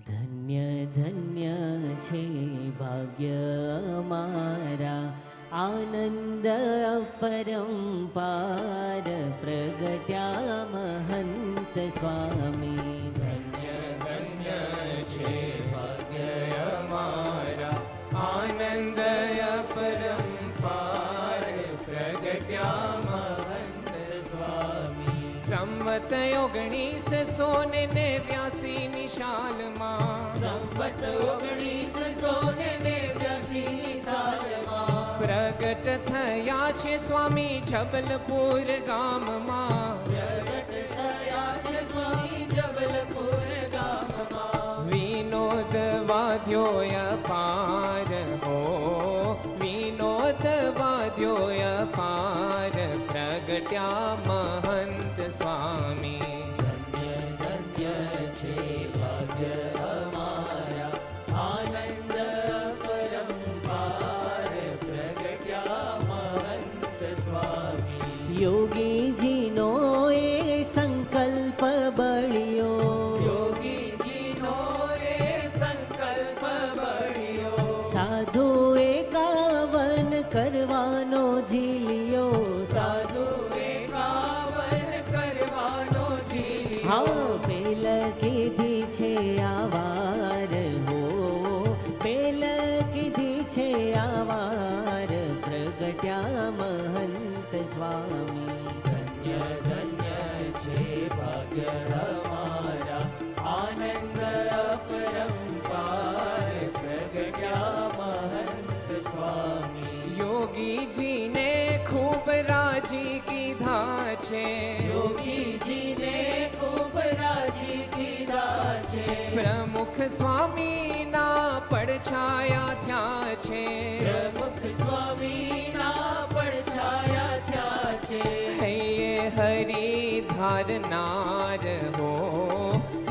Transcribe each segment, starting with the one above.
ધન્ય ધન્ય છે ભાગ્ય અમારા, આનંદ અપરંપાર પ્રગટ્યા મહંત સ્વામી. ધન્ય ધન્ય છે ભાગ્ય અમારા, આનંદ અપરંપાર પ્રગટ્યા મહંત સ્વામી. સંવત 1989 નિશાલમાં, સંવત 1989 સાલમાં પ્રગટ થયા છે સ્વામી જબલપુર ગામમાં. પ્રગટ થયા છે સ્વામી જબલપુર ગામમાં. વિનોદ વાદ્યો અપાર હો, વિનોદ વાદ્યો અપાર પ્રગટ્યા મહંત સ્વામી. ધન્ય ધન્ય છે ભાગ્ય અમારા, આનંદ પરંપાર પ્રગટ્યા મહંત સ્વામી. યોગીજીનો એ સંકલ્પ બળ્યો, યોગીજીનો એ સંકલ્પ બળ્યો. સાધુ 51 કરવાનો ઝીલ્યો, સાધુ 51 કરવાનો ઝીલ્યો. હા પેલ કીધી છે આવાર હો, પેલ કીધી છે આવાર પ્રગટ્યા મહંત સ્વામી. ધન્ય ધન્ય છે ભાગ્ય અમારા, આનંદ અપરંપાર પ્રગટ્યા મહંત સ્વામી. યોગીજીને ખૂબ રાજી કીધા છે, યોગીજીને ખૂબ રાજી કીધા છે. પ્રમુખ સ્વામીના પડછાયા થયા છે, પ્રમુખ સ્વામીના પડછાયા થયા છે. હૈયે હરી ધારનાર હો,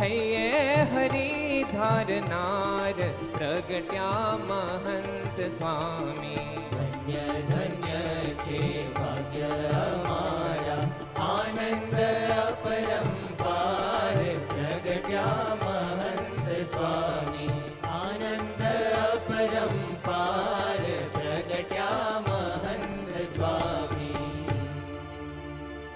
હૈયે હરી ધારનાર પ્રગટ્યા મહંત સ્વામી. ધન્ય ધન્ય છે ભાગ્ય અમારા, આનંદ અપરંપાર પ્રગટ્યા મહંત સ્વામી.